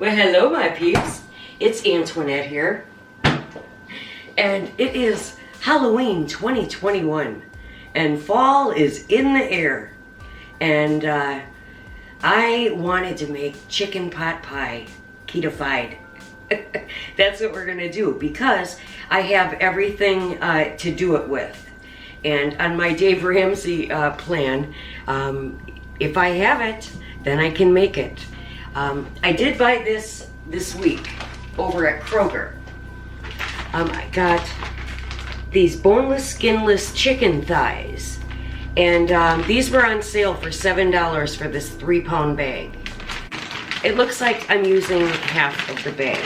Well, hello my peeps. It's Antoinette here. And it is Halloween 2021. And fall is in the air. And I wanted to make chicken pot pie, keto-fied. That's what we're gonna do because I have everything to do it with. And on my Dave Ramsey plan, if I have it, then I can make it. I did buy this week over at Kroger. I got these boneless, skinless chicken thighs. And these were on sale for $7 for this 3-pound bag. It looks like I'm using half of the bag.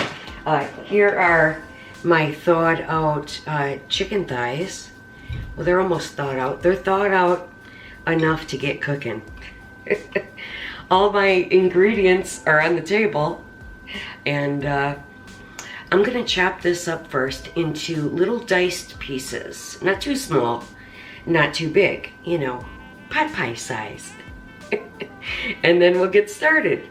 Here are my thawed out chicken thighs. Well, they're almost thawed out. They're thawed out enough to get cooking. All my ingredients are on the table, and I'm gonna chop this up first into little diced pieces. Not too small, not too big, you know, pot pie size. And then we'll get started.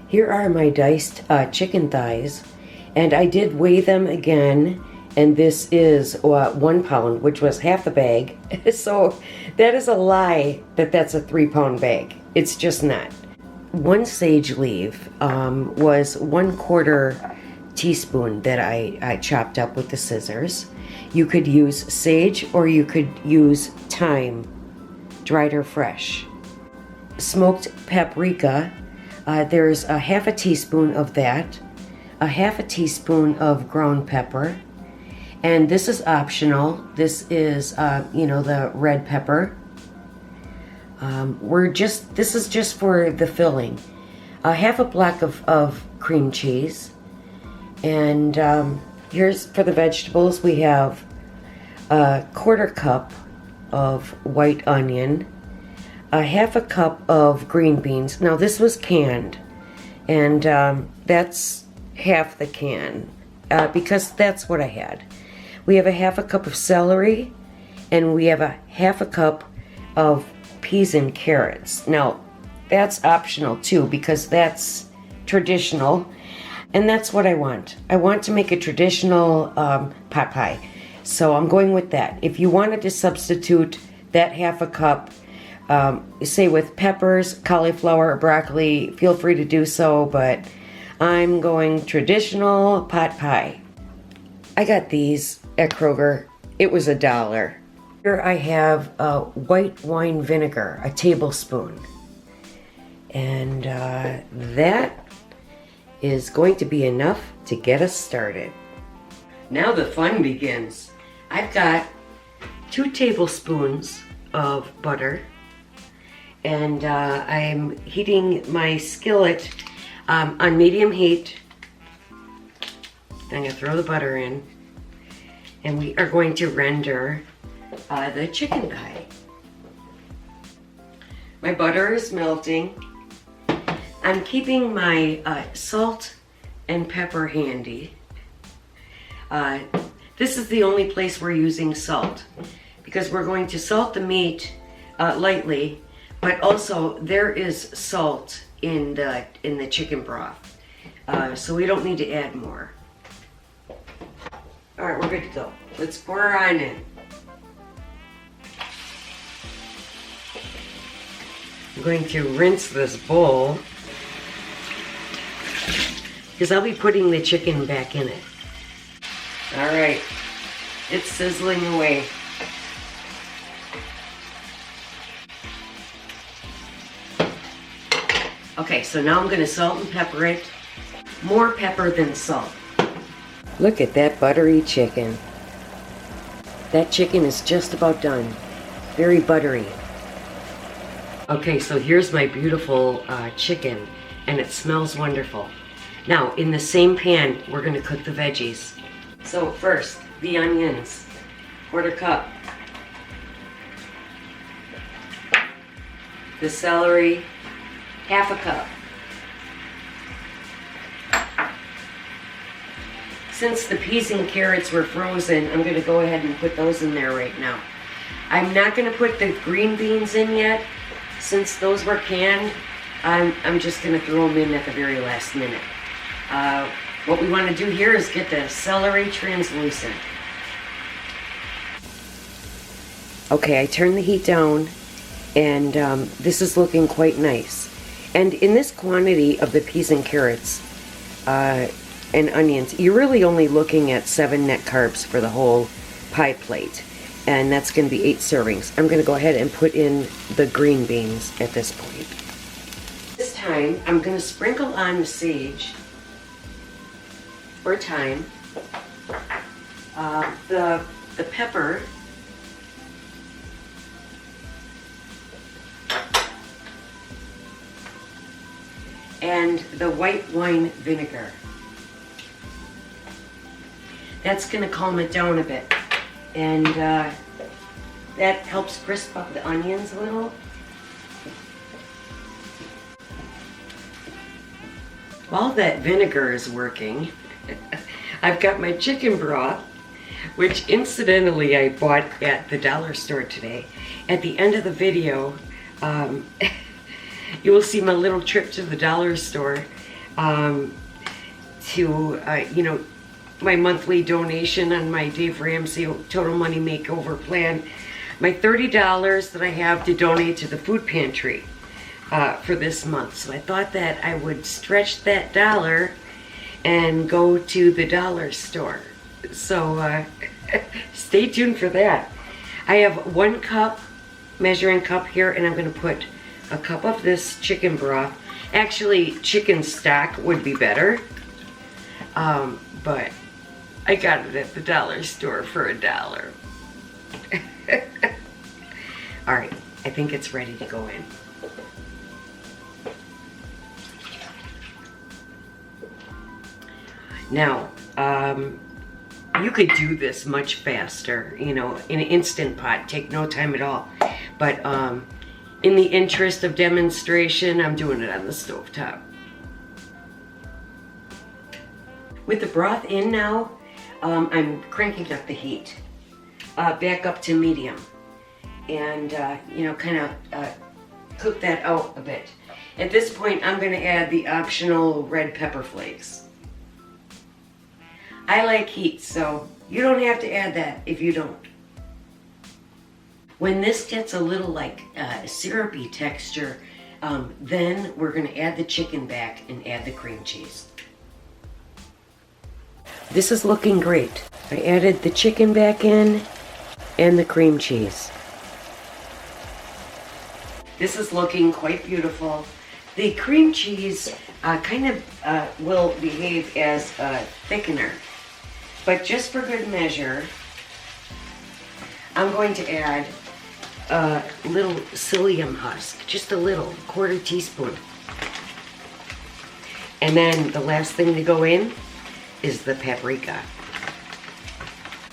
Here are my diced chicken thighs, and I did weigh them again, and this is 1 pound, which was half the bag. So that is a lie that that's a 3-pound bag. It's just not. 1 sage leaf was 1/4 teaspoon that I chopped up with the scissors. You could use sage or you could use thyme, dried or fresh. Smoked paprika. There's a 1/2 teaspoon of that, a 1/2 teaspoon of ground pepper, and this is optional. This is, you know, the red pepper. This is just for the filling. A 1/2 block of cream cheese, and here's for the vegetables. We have a 1/4 cup of white onion, a 1/2 cup of green beans. Now this was canned, and that's half the can because that's what I had. We have a 1/2 cup of celery, and we have a 1/2 cup of peas and carrots. Now that's optional too because that's traditional, and that's what I want. I want to make a traditional pot pie, so I'm going with that. If you wanted to substitute that 1/2 cup, say with peppers, cauliflower, or broccoli, feel free to do so, but I'm going traditional pot pie. I got these at Kroger. It was $1. Here I have white wine vinegar, a tablespoon. And that is going to be enough to get us started. Now the fun begins. I've got 2 tablespoons of butter. And I'm heating my skillet on medium heat. I'm going to throw the butter in, and we are going to render the chicken thigh. My butter is melting. I'm keeping my salt and pepper handy. This is the only place we're using salt because we're going to salt the meat lightly. But also, there is salt in the chicken broth, so we don't need to add more. All right, we're good to go. Let's pour her on in. I'm going to rinse this bowl because I'll be putting the chicken back in it. All right, it's sizzling away. Okay, so now I'm going to salt and pepper it. More pepper than salt. Look at that buttery chicken. That chicken is just about done. Very buttery. Okay, so here's my beautiful chicken, and it smells wonderful. Now, in the same pan, we're going to cook the veggies. So first, the onions, 1/4 cup. The celery, 1/2 cup. since the peas and carrots were frozen, I'm going to go ahead and put those in there right now. I'm not going to put the green beans in yet. Since those were canned, I'm just going to throw them in at the very last minute. What we want to do here is get the celery translucent. Okay, I turned the heat down, and this is looking quite nice. And in this quantity of the peas and carrots and onions, you're really only looking at 7 net carbs for the whole pie plate. And that's going to be 8 servings. I'm going to go ahead and put in the green beans at this point. This time, I'm going to sprinkle on the sage or thyme, the pepper, and the white wine vinegar. That's going to calm it down a bit. And that helps crisp up the onions a little. While that vinegar is working, I've got my chicken broth, which incidentally I bought at the dollar store today. At the end of the video, you will see my little trip to the dollar store to, you know, my monthly donation on my Dave Ramsey Total Money Makeover plan. My $30 that I have to donate to the food pantry for this month. So I thought that I would stretch that dollar and go to the dollar store. So stay tuned for that. I have 1 cup, measuring cup here, and I'm going to put a cup of this chicken broth. Actually, chicken stock would be better, but I got it at the dollar store for $1. All right, I think it's ready to go in. Now, you could do this much faster, you know, in an Instant Pot, take no time at all. But in the interest of demonstration, I'm doing it on the stovetop. With the broth in now, I'm cranking up the heat back up to medium, and you know, kind of cook that out a bit. At this point, I'm going to add the optional red pepper flakes. I like heat, so you don't have to add that if you don't. When this gets a little like syrupy texture, then we're going to add the chicken back and add the cream cheese. This is looking great. I added the chicken back in and the cream cheese. This is looking quite beautiful. The cream cheese kind of will behave as a thickener. But just for good measure, I'm going to add a little psyllium husk, just a little, 1/4 teaspoon. And then the last thing to go in is the paprika.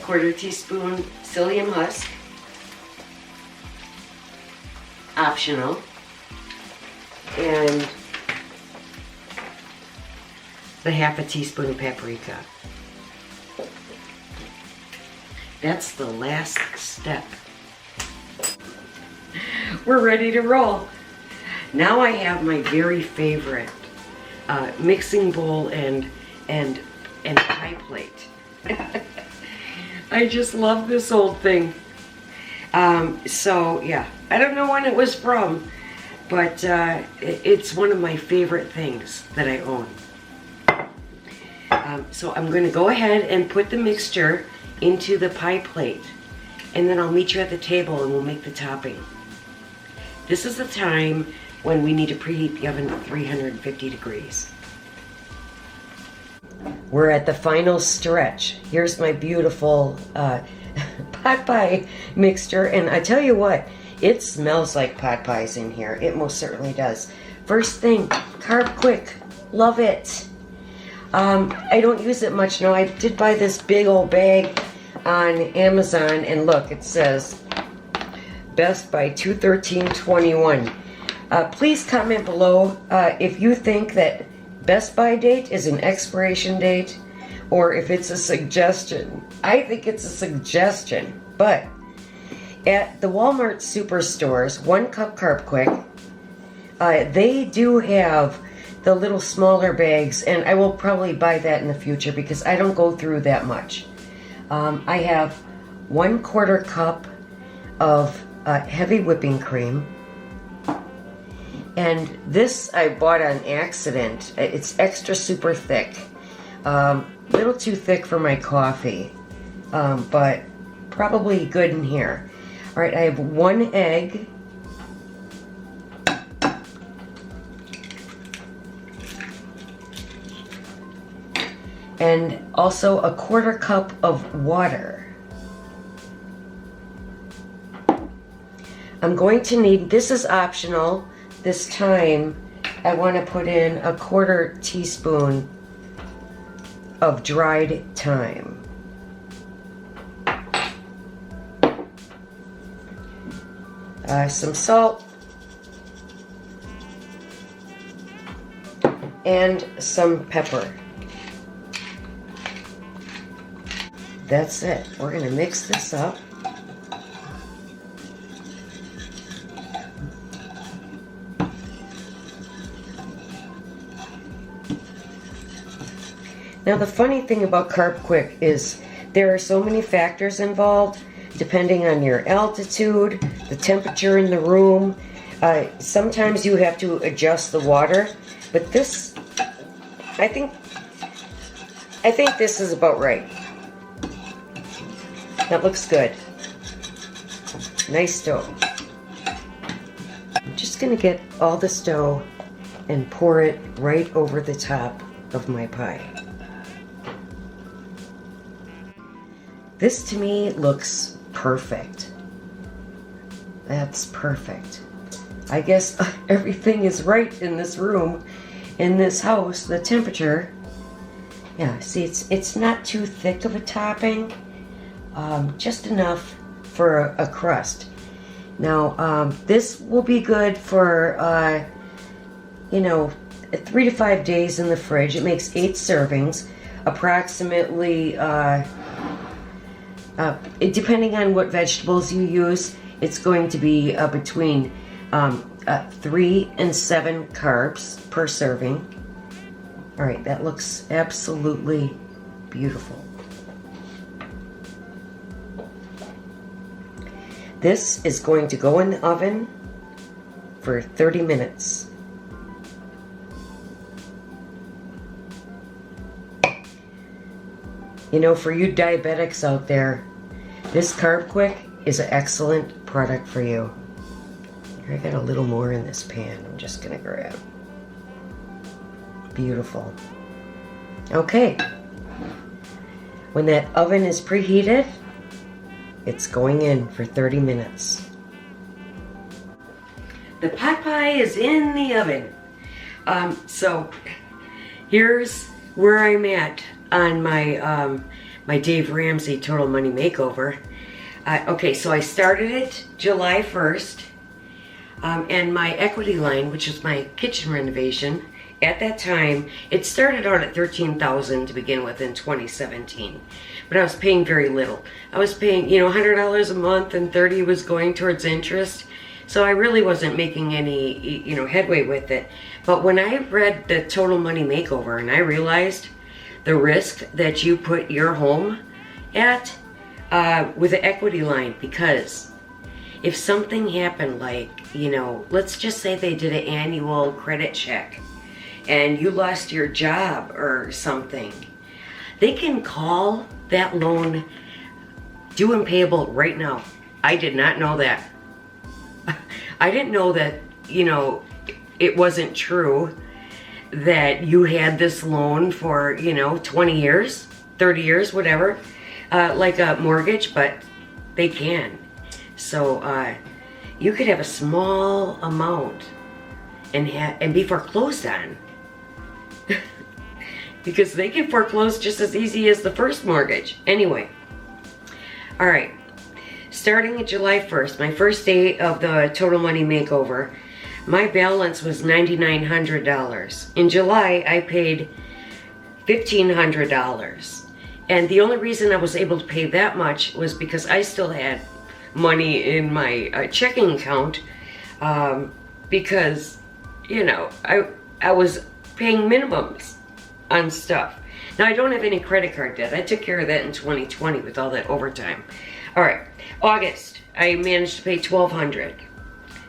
1/4 teaspoon psyllium husk, optional, and the 1/2 teaspoon of paprika. That's the last step. We're ready to roll. Now I have my very favorite mixing bowl and pie plate. I just love this old thing. So yeah, I don't know when it was from, but it's one of my favorite things that I own. So I'm going to go ahead and put the mixture into the pie plate, and then I'll meet you at the table and we'll make the topping. This is the time when we need to preheat the oven to 350 degrees. We're at the final stretch. Here's my beautiful pot pie mixture, and I tell you what, it smells like pot pies in here. It most certainly does. First thing, Carbquik, love it. I don't use it much now. I did buy this big old bag on Amazon, and look, it says Best by 2/13/21. Please comment below if you think that Best By date is an expiration date, or if it's a suggestion. I think it's a suggestion, but at the Walmart superstores, 1 Cup Carbquik, they do have the little smaller bags, and I will probably buy that in the future because I don't go through that much. I have 1/4 cup of heavy whipping cream, and this I bought on accident. It's extra super thick, little too thick for my coffee, but probably good in here. All right, I have 1 egg, and also a 1/4 cup of water. I'm going to need, this is optional, this time I want to put in a 1/4 teaspoon of dried thyme. Some salt, and some pepper. That's it. We're going to mix this up. Now the funny thing about Carbquik is there are so many factors involved depending on your altitude, the temperature in the room. Sometimes you have to adjust the water, but this, I think this is about right. That looks good. Nice dough. I'm just gonna get all this dough and pour it right over the top of my pie. This to me looks perfect. That's perfect. I guess everything is right in this room, in this house. The temperature, yeah, see, it's not too thick of a topping, just enough for a crust. Now, this will be good for, you know, 3 to 5 days in the fridge. It makes 8 servings, approximately, depending on what vegetables you use, it's going to be between 3 and 7 carbs per serving. All right, that looks absolutely beautiful. This is going to go in the oven for 30 minutes. You know, for you diabetics out there, this Carbquik is an excellent product for you. Here, I got a little more in this pan. I'm just gonna grab. Beautiful. Okay. When that oven is preheated, it's going in for 30 minutes. The pot pie is in the oven. So here's where I'm at on my my Dave Ramsey Total Money Makeover. Okay, so I started it July 1st, and my equity line, which is my kitchen renovation, at that time, it started out at $13,000 to begin with in 2017, but I was paying very little. I was paying, you know, $100 a month, and $30 was going towards interest, so I really wasn't making any, you know, headway with it. But when I read the Total Money Makeover, and I realized the risk that you put your home at with the equity line, because if something happened, like, you know, let's just say they did an annual credit check and you lost your job or something, they can call that loan due and payable right now. I did not know that. I didn't know that, you know, it wasn't true that you had this loan for, you know, 20 years, 30 years, whatever, like a mortgage, but they can. So you could have a small amount and be foreclosed on. Because they can foreclose just as easy as the first mortgage. Anyway, all right, starting at July 1st, my first day of the Total Money Makeover, my balance was $9,900. In July, I paid $1,500. And the only reason I was able to pay that much was because I still had money in my checking account, because, you know, I was paying minimums on stuff. Now, I don't have any credit card debt. I took care of that in 2020 with all that overtime. All right, August, I managed to pay $1,200.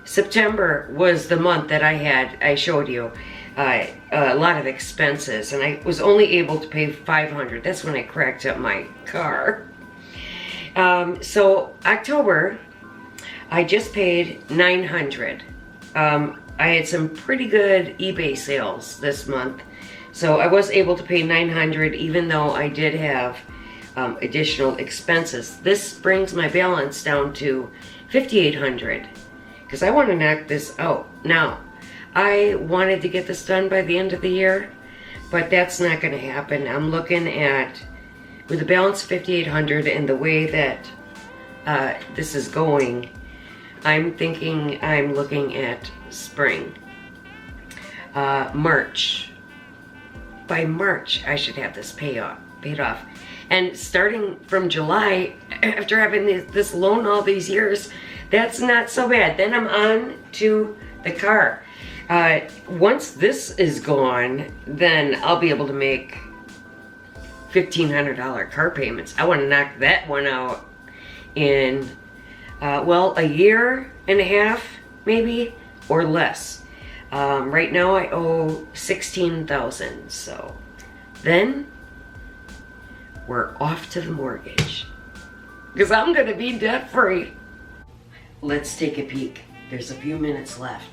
September was the month that I showed you a lot of expenses, and I was only able to pay $500. That's when I cracked up my car. So October, I just paid $900. I had some pretty good eBay sales this month, so I was able to pay $900 even though I did have additional expenses. This brings my balance down to $5,800 because I want to knock this out. Now, I wanted to get this done by the end of the year, but that's not going to happen. I'm looking at, with a balance of $5,800 and the way that this is going, I'm thinking I'm looking at spring. March. By March, I should have this paid off. And starting from July, after having this loan all these years, that's not so bad. Then I'm on to the car. Once this is gone, then I'll be able to make $1,500 car payments. I want to knock that one out in, well, a year and a half, maybe, or less. Right now I owe $16,000, so then we're off to the mortgage, because I'm going to be debt free. Let's take a peek. There's a few minutes left.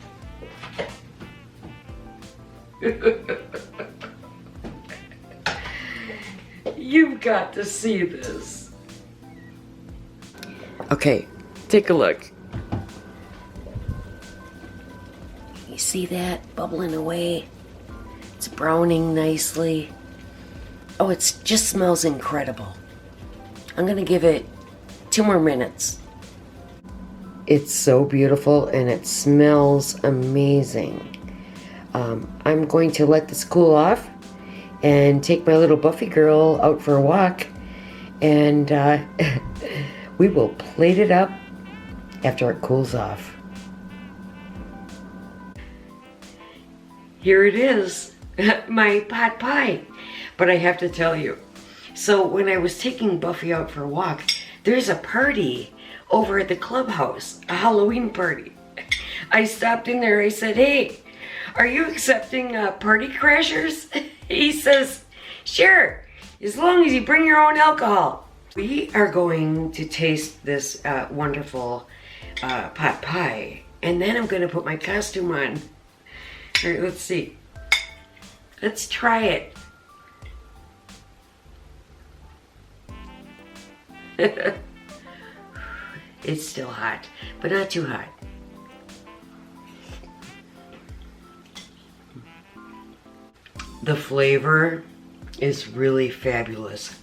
You've got to see this. Okay, take a look. You see that bubbling away? It's browning nicely. Oh, it just smells incredible. I'm gonna give it 2 more minutes. It's so beautiful and it smells amazing. I'm going to let this cool off and take my little Buffy girl out for a walk, and we will plate it up after it cools off. Here it is, my pot pie. But I have to tell you, so when I was taking Buffy out for a walk, there's a party over at the clubhouse, a Halloween party. I stopped in there, I said, hey, are you accepting party crashers? He says, sure, as long as you bring your own alcohol. We are going to taste this wonderful pot pie, and then I'm going to put my costume on. All right, let's see. Let's try it. It's still hot, but not too hot. The flavor is really fabulous.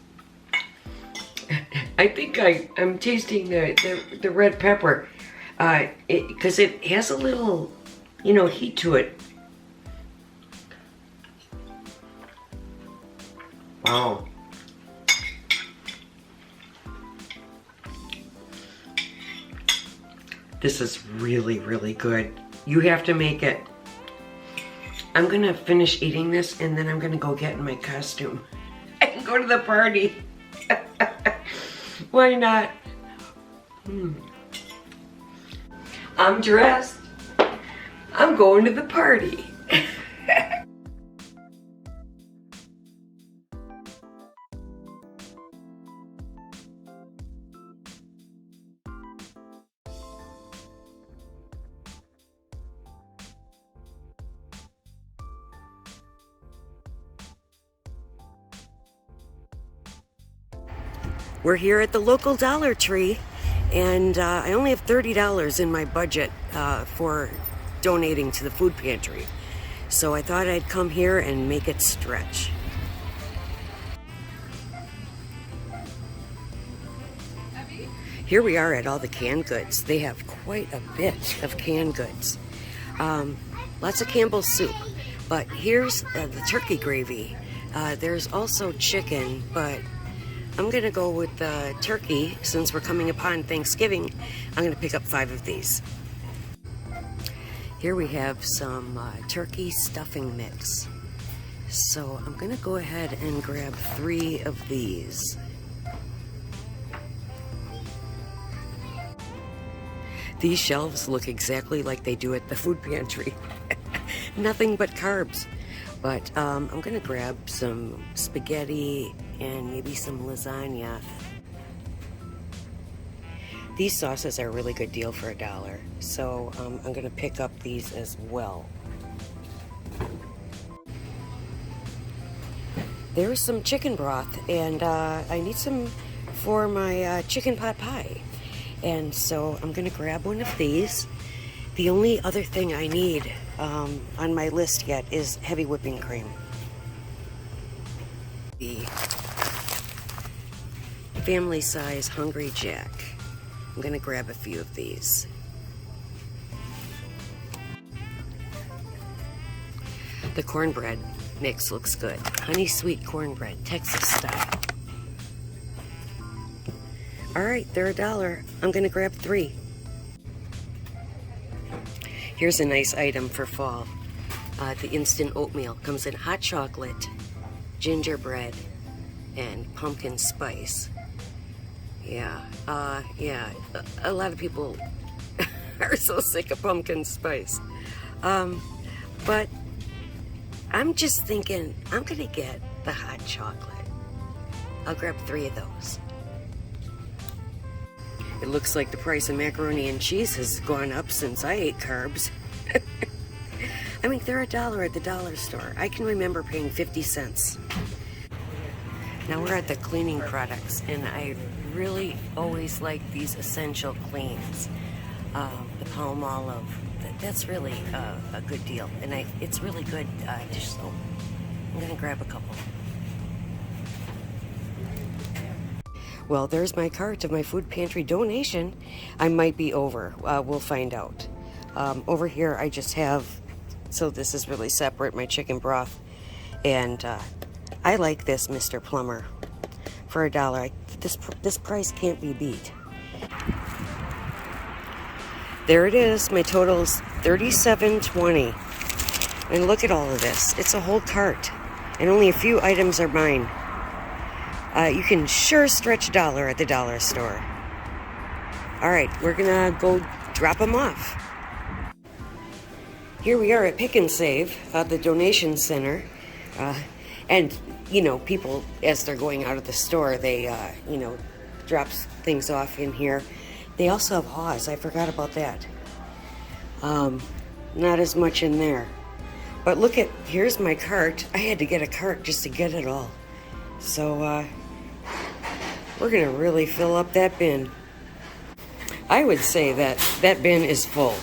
I think I'm tasting the red pepper, because it has a little, you know, heat to it. Wow. This is really, really good. You have to make it. I'm gonna finish eating this and then I'm gonna go get in my costume. I can go to the party. Why not? I'm dressed. I'm going to the party. We're here at the local Dollar Tree, and I only have $30 in my budget for donating to the food pantry. So I thought I'd come here and make it stretch. Here we are at all the canned goods. They have quite a bit of canned goods. Lots of Campbell's soup. But here's the turkey gravy. There's also chicken, but I'm gonna go with turkey since we're coming upon Thanksgiving. I'm gonna pick up 5 of these. Here we have some turkey stuffing mix. So I'm gonna go ahead and grab 3 of these. These shelves look exactly like they do at the food pantry. Nothing but carbs. But I'm gonna grab some spaghetti and maybe some lasagna. These sauces are a really good deal for $1, so I'm gonna pick up these as well. There's some chicken broth, and I need some for my chicken pot pie. And so I'm gonna grab one of these. The only other thing I need on my list yet is heavy whipping cream. The family size Hungry Jack. I'm gonna grab a few of these. The cornbread mix looks good. Honey sweet cornbread, Texas style. All right, they're $1. I'm gonna grab 3. Here's a nice item for fall. The instant oatmeal comes in hot chocolate, gingerbread, and pumpkin spice. Yeah, a lot of people are so sick of pumpkin spice. But I'm just thinking, I'm gonna get the hot chocolate. I'll grab 3 of those. It looks like the price of macaroni and cheese has gone up since I ate carbs. I mean, they're $1 at the dollar store. I can remember paying 50 cents. Now we're at the cleaning products, and I really always like these essential cleans. The palm olive, that's really a good deal. And it's really good dish soap. I'm gonna grab a couple. Well, there's my cart of my food pantry donation. I might be over. We'll find out. Over here, I just have, so this is really separate, my chicken broth. And I like this, Mr. Plumber, for $1. This price can't be beat. There it is. My total's $37.20. And look at all of this. It's a whole cart. And only a few items are mine. You can sure stretch $1 at the dollar store. All right, we're gonna go drop them off. Here we are at Pick and Save, the donation center. And, you know, people, as they're going out of the store, they, you know, drop things off in here. They also have Haws. I forgot about that. Not as much in there. But look at, here's my cart. I had to get a cart just to get it all. So, we're gonna really fill up that bin. I would say that bin is full.